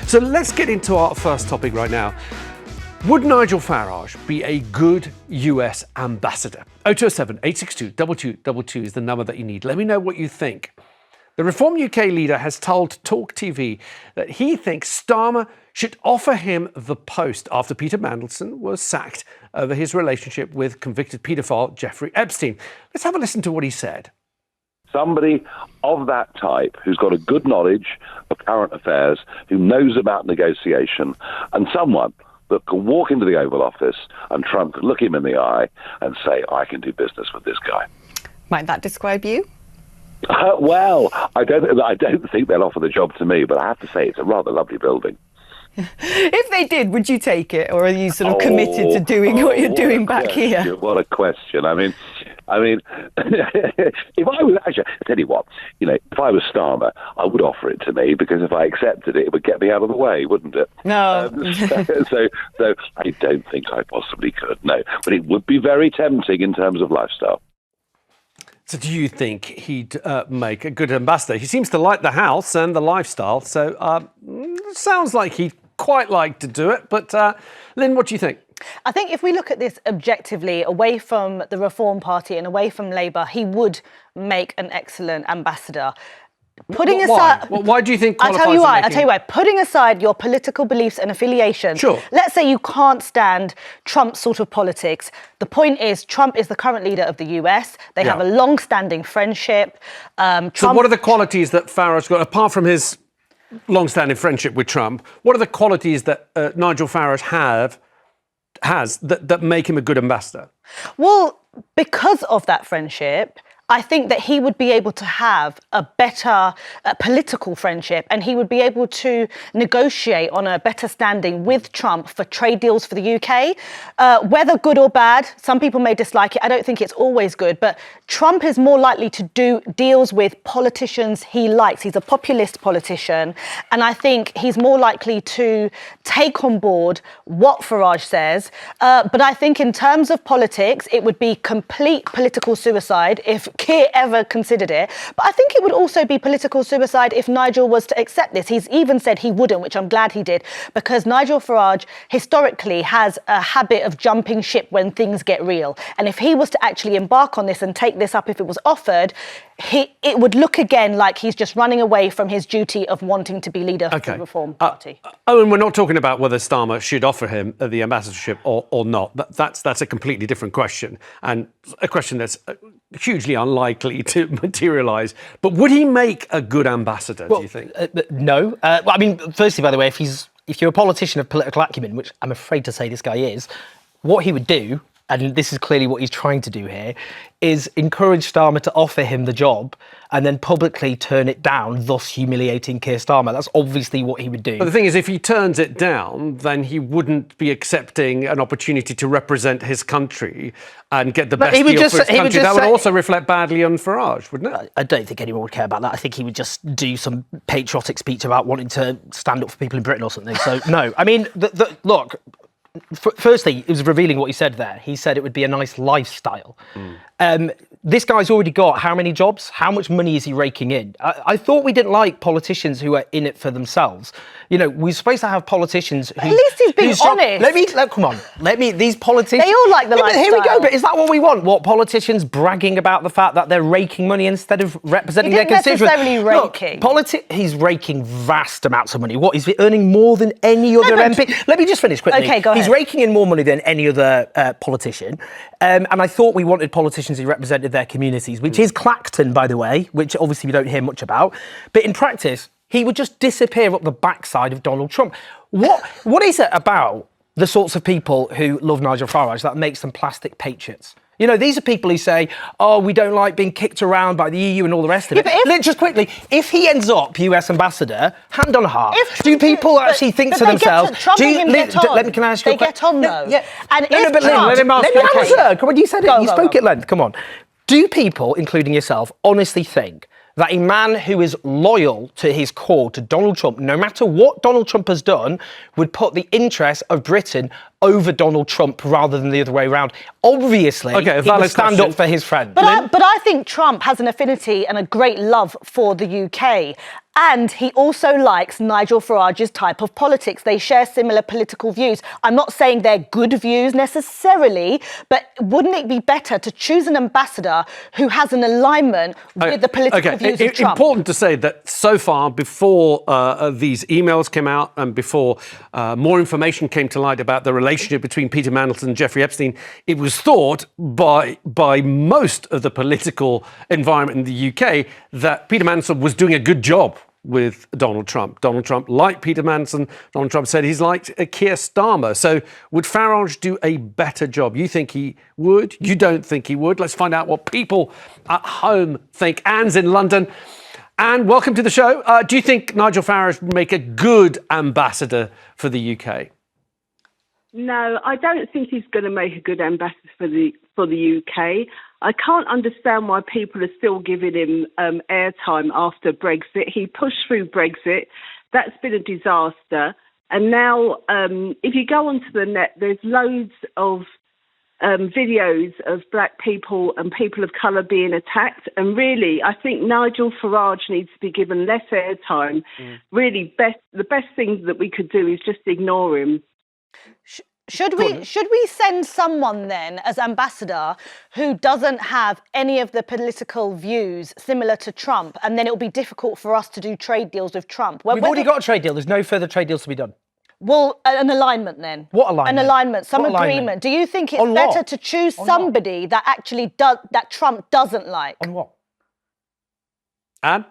So let's get into our first topic right now. Would Nigel Farage be a good US ambassador? 0207 862 2222 is the number that you need. Let me know what you think. The Reform UK leader has told Talk TV that he thinks Starmer should offer him the post after Peter Mandelson was sacked over his relationship with convicted paedophile Jeffrey Epstein. Let's have a listen to what he said. Somebody of that type who's got a good knowledge of current affairs, who knows about negotiation, and someone that can walk into the Oval Office and Trump could look him in the eye and say, I can do business with this guy. Might that describe you? Well, I don't think they'll offer the job to me, but I have to say it's a rather lovely building. If they did, would you take it, or are you sort of committed to doing what you're doing back here? What a question! I mean, if I was actually, I tell you what, if I was Starmer, I would offer it to me, because if I accepted it, it would get me out of the way, wouldn't it? No. So I don't think I possibly could. No, but it would be very tempting in terms of lifestyle. So do you think he'd make a good ambassador? He seems to like the house and the lifestyle, so sounds like he'd quite like to do it. But Lynn, what do you think? I think if we look at this objectively, away from the Reform Party and away from Labour, he would make an excellent ambassador. Putting aside, why do you think? I'll tell you why. Putting aside your political beliefs and affiliations, sure. Let's say you can't stand Trump's sort of politics. The point is, Trump is the current leader of the US. They have a long-standing friendship. So what are the qualities that Farage got, apart from his long-standing friendship with Trump? What are the qualities that Nigel Farage has that make him a good ambassador? Well, because of that friendship, I think that he would be able to have a better political friendship, and he would be able to negotiate on a better standing with Trump for trade deals for the UK. Whether good or bad, some people may dislike it. I don't think it's always good, but Trump is more likely to do deals with politicians he likes. He's a populist politician, and I think he's more likely to take on board what Farage says. But I think in terms of politics, it would be complete political suicide if Keir ever considered it. But I think it would also be political suicide if Nigel was to accept this. He's even said he wouldn't, which I'm glad he did, because Nigel Farage historically has a habit of jumping ship when things get real. And if he was to actually embark on this and take this up if it was offered, it would look again like he's just running away from his duty of wanting to be leader of the Reform Party. Owen, we're not talking about whether Starmer should offer him the ambassadorship or not. That's a completely different question, and a question that's hugely unlikely to materialise. But would he make a good ambassador, do you think? No. Well, I mean, firstly, by the way, if you're a politician of political acumen, which I'm afraid to say this guy is, what he would do, and this is clearly what he's trying to do here, is encourage Starmer to offer him the job and then publicly turn it down, thus humiliating Keir Starmer. That's obviously what he would do. But the thing is, if he turns it down, then he wouldn't be accepting an opportunity to represent his country and get the best deal for his country. That would also reflect badly on Farage, wouldn't it? I don't think anyone would care about that. I think he would just do some patriotic speech about wanting to stand up for people in Britain or something. So, no. I mean, look, firstly, it was revealing what he said there. He said it would be a nice lifestyle. This guy's already got how many jobs? How much money is he raking in? I thought we didn't like politicians who are in it for themselves. We're supposed to have politicians who... At least he's being honest. Come on. These politicians... They all like the lifestyle. Here we go, but is that what we want? What, politicians bragging about the fact that they're raking money instead of representing their constituents? Necessarily raking. Look, he's raking vast amounts of money. What, is he earning more than any other MP? Let me just finish quickly. Okay, go ahead. He's raking in more money than any other politician. And I thought we wanted politicians who represented their communities, which is Clacton, by the way, which obviously we don't hear much about. But in practice, he would just disappear up the backside of Donald Trump. What is it about the sorts of people who love Nigel Farage that makes them plastic patriots? These are people who say, oh, we don't like being kicked around by the EU and all the rest of it. Just quickly, if he ends up US ambassador, hand on heart, do people actually think to themselves... Can I ask you a question? They get on, though. Yeah. And Let him answer. Come on, you said it. You spoke at length. Come on. Do people, including yourself, honestly think that a man who is loyal to his core, to Donald Trump, no matter what Donald Trump has done, would put the interest of Britain over Donald Trump rather than the other way around? Obviously, he would stand up for his friend. But I think Trump has an affinity and a great love for the UK. And he also likes Nigel Farage's type of politics. They share similar political views. I'm not saying they're good views necessarily, but wouldn't it be better to choose an ambassador who has an alignment with the political views of Trump? Important to say that so far, before these emails came out and before more information came to light about the relationship between Peter Mandelson and Jeffrey Epstein, it was thought by most of the political environment in the UK that Peter Mandelson was doing a good job with Donald Trump. Donald Trump liked Peter Mandelson. Donald Trump said he's liked Keir Starmer. So would Farage do a better job? You think he would? You don't think he would? Let's find out what people at home think. Anne's in London. Anne, welcome to the show. Do you think Nigel Farage would make a good ambassador for the UK? No, I don't think he's going to make a good ambassador for the UK. I can't understand why people are still giving him airtime after Brexit. He pushed through Brexit. That's been a disaster. And now, if you go onto the net, there's loads of videos of black people and people of colour being attacked. And really, I think Nigel Farage needs to be given less airtime. Really, the best thing that we could do is just ignore him. Should we send someone then as ambassador who doesn't have any of the political views similar to Trump, and then it'll be difficult for us to do trade deals with Trump? We've already got a trade deal. There's no further trade deals to be done. Well, an alignment then. What alignment? An alignment, some What agreement. alignment? Do you think it's On better what? to choose On somebody that actually that Trump doesn't like? On what? Anne?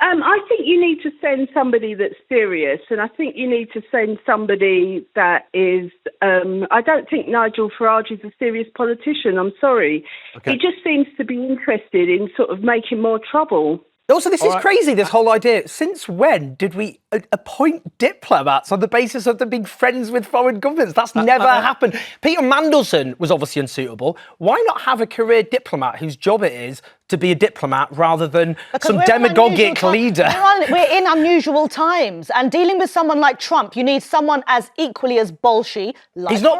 I think you need to send somebody that's serious, and I think you need to send somebody that is. I don't think Nigel Farage is a serious politician. I'm sorry. Okay. He just seems to be interested in sort of making more trouble. Also, this is crazy, this whole idea. Since when did we appoint diplomats on the basis of them being friends with foreign governments? That's never happened. Peter Mandelson was obviously unsuitable. Why not have a career diplomat whose job it is to be a diplomat rather than some demagogic leader? We're in unusual times, and dealing with someone like Trump, you need someone as equally as bolshy like He's not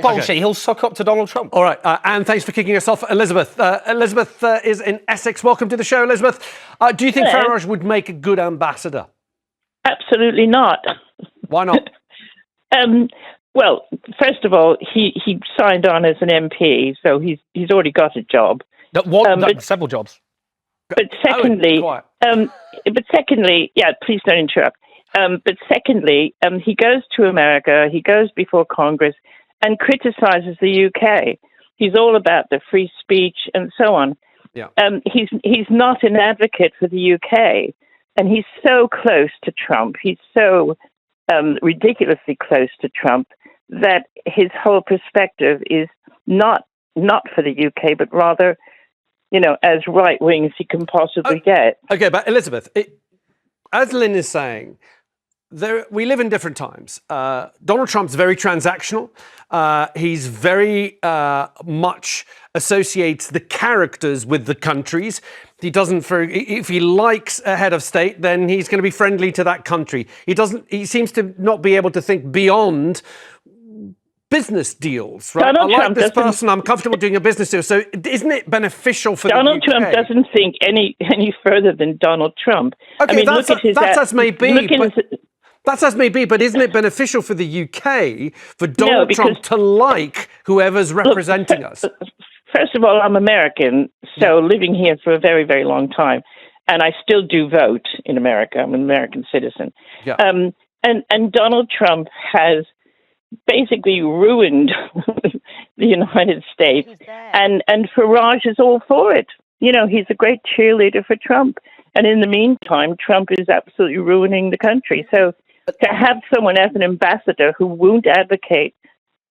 bolshy. Okay. He'll suck up to Donald Trump. All right, Anne, thanks for kicking us off. Elizabeth. Elizabeth is in Essex. Welcome to the show, Elizabeth. Do you think Farage would make a good ambassador? Absolutely not. Why not? Well, first of all, he signed on as an MP, so he's already got a job. Several jobs. But secondly, yeah, please don't interrupt. But secondly, he goes to America, he goes before Congress and criticizes the UK. He's all about the free speech and so on. Yeah. He's not an advocate for the UK, and he's so close to Trump. He's so ridiculously close to Trump that his whole perspective is not for the UK, but rather, as right-wing as he can possibly get. Okay, but Elizabeth, as Lynn is saying, we live in different times. Donald Trump's very transactional. He's very much associates the characters with the countries. He doesn't. If he likes a head of state, then he's going to be friendly to that country. He seems to not be able to think beyond business deals. Right? I like this person. I'm comfortable doing a business deal. So isn't it beneficial for Donald the UK? Trump doesn't think any further than Donald Trump. Okay, I mean, that's as may be. That's as may be, but isn't it beneficial for the UK for Donald Trump to like whoever's representing us? First of all, I'm American, so living here for a very, very long time, and I still do vote in America. I'm an American citizen. Yeah. And Donald Trump has basically ruined the United States, and Farage is all for it. He's a great cheerleader for Trump, and in the meantime, Trump is absolutely ruining the country. So to have someone as an ambassador who won't advocate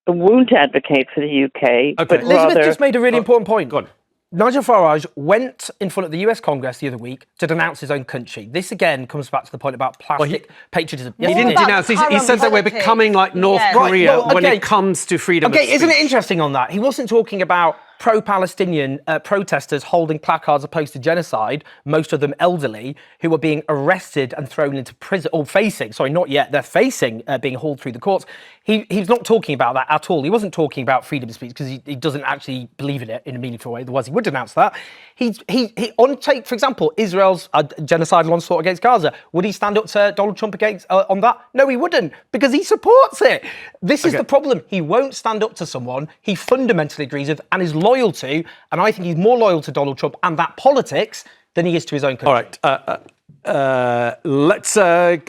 for the UK, but Elizabeth just made a really important point. Go on. Nigel Farage went in front of the US Congress the other week to denounce his own country. This again comes back to the point about plastic patriotism. He didn't denounce. He said that we're becoming like North Korea when it comes to freedom of speech. Isn't it interesting on that? He wasn't talking about pro-Palestinian protesters holding placards opposed to genocide, most of them elderly, who are being arrested and thrown into prison, or facing, sorry, not yet, they're facing being hauled through the courts. He's not talking about that at all. He wasn't talking about freedom of speech because he doesn't actually believe in it in a meaningful way. Otherwise, he would announce that. Take, for example, Israel's genocidal onslaught against Gaza. Would he stand up to Donald Trump against on that? No, he wouldn't, because he supports it. This is the problem. He won't stand up to someone he fundamentally agrees with and is loyal to, and I think he's more loyal to Donald Trump and that politics than he is to his own country. All right.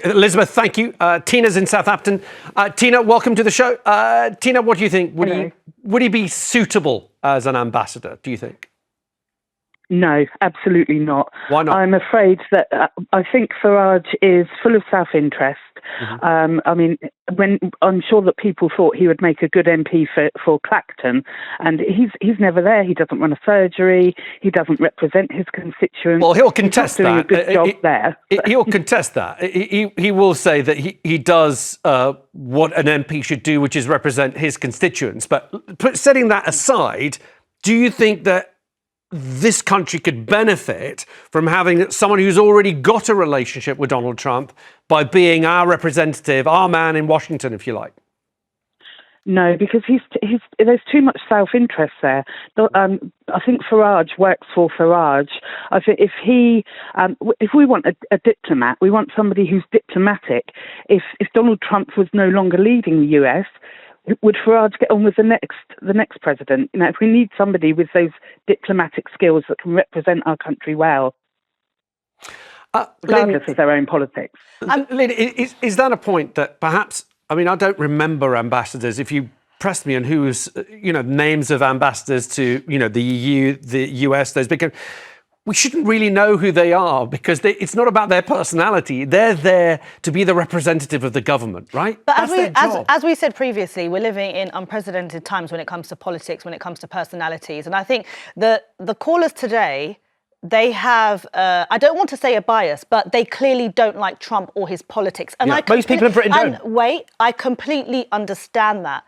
Elizabeth, thank you. Tina's in Southampton. Tina, welcome to the show. Tina, what do you think? Would he be suitable as an ambassador, do you think? No, absolutely not. Why not? I'm afraid that I think Farage is full of self-interest. Mm-hmm. I mean, when I'm sure that people thought he would make a good MP for Clacton, and he's never there. He doesn't run a surgery. He doesn't represent his constituents. Well, he'll contest he's not that. doing a good job there. He'll contest that. He will say that he does what an MP should do, which is represent his constituents. But setting that aside, do you think that this country could benefit from having someone who's already got a relationship with Donald Trump by being our representative, our man in Washington, if you like? No, because there's too much self-interest there. I think Farage works for Farage. I think if we want a diplomat, we want somebody who's diplomatic. If Donald Trump was no longer leading the US, would Farage get on with the next president? You know, if we need somebody with those diplomatic skills that can represent our country well, regardless of their own politics. Lynn, is that a point that perhaps? I mean, I don't remember ambassadors. If you pressed me on who's, names of ambassadors to, the EU, the US, those big. We shouldn't really know who they are because it's not about their personality. They're there to be the representative of the government, right? But as we said previously, we're living in unprecedented times when it comes to politics, when it comes to personalities. And I think the callers today, they have, I don't want to say a bias, but they clearly don't like Trump or his politics. And most people in Britain don't. Wait, I completely understand that.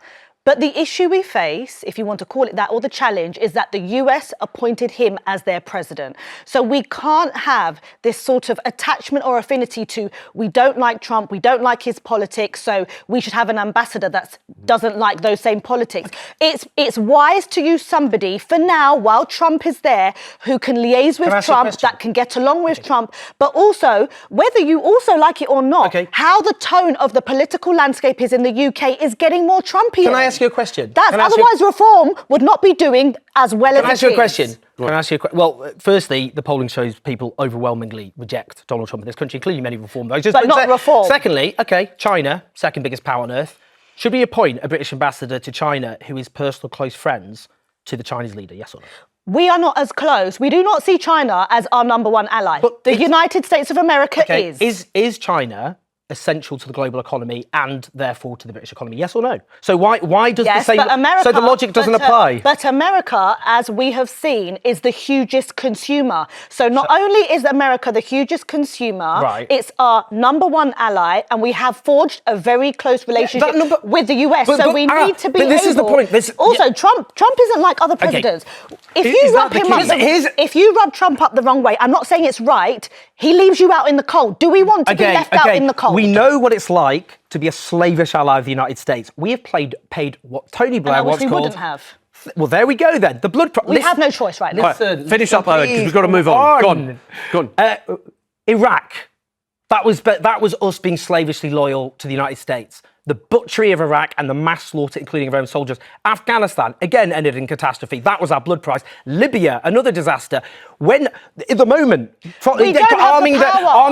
But the issue we face, if you want to call it that, or the challenge, is that the US appointed him as their president. So we can't have this sort of attachment or affinity to, we don't like Trump, we don't like his politics, so we should have an ambassador that doesn't like those same politics. It's wise to use somebody for now, while Trump is there, who can liaise with Trump, that can get along with Trump, but also, whether you also like it or not, how the tone of the political landscape is in the UK is getting more Trumpian. Can I ask you a question? Otherwise, reform would not be doing as well as it is. Can I ask you a question? Can I ask you a question? Well, firstly, the polling shows people overwhelmingly reject Donald Trump in this country, including many reform voters. But not reform. Secondly, China, second biggest power on earth. Should we appoint a British ambassador to China who is personal close friends to the Chinese leader, yes or no? We are not as close. We do not see China as our number one ally. But the United States of America is. Is China essential to the global economy and therefore to the British economy? Yes or no? So why does the same? So the logic doesn't apply. But America, as we have seen, is the hugest consumer. So not only is America the hugest consumer, it's our number one ally, and we have forged a very close relationship with the US. So we need to be able. This is the point. Also, Trump isn't like other presidents. If you rub Trump up the wrong way, I'm not saying it's right. He leaves you out in the cold. Do we want to be left out in the cold? We know what it's like to be a slavish ally of the United States. We have paid what Tony Blair once called... we wouldn't have. Well, there we go then. The blood... We have no choice, right? Listen, finish up, because we've got to move on. Go on. Iraq. That was us being slavishly loyal to the United States. The butchery of Iraq and the mass slaughter, including of our own soldiers. Afghanistan, again, ended in catastrophe. That was our blood price. Libya, another disaster. When, at the moment, arming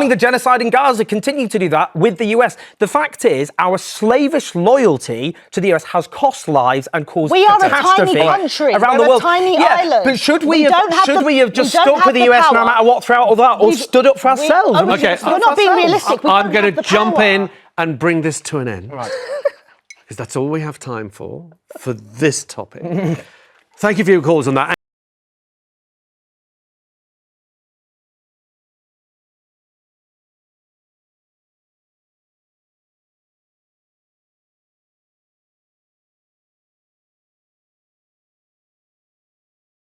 the genocide in Gaza, continue to do that with the US. The fact is, our slavish loyalty to the US has cost lives and caused catastrophe around the world. We're a tiny island. But should we have just stuck with the US no matter what throughout all that, or stood up for ourselves? Okay, you're not being realistic. I'm going to jump in and bring this to an end. Right. Because that's all we have time for this topic. Thank you for your calls on that.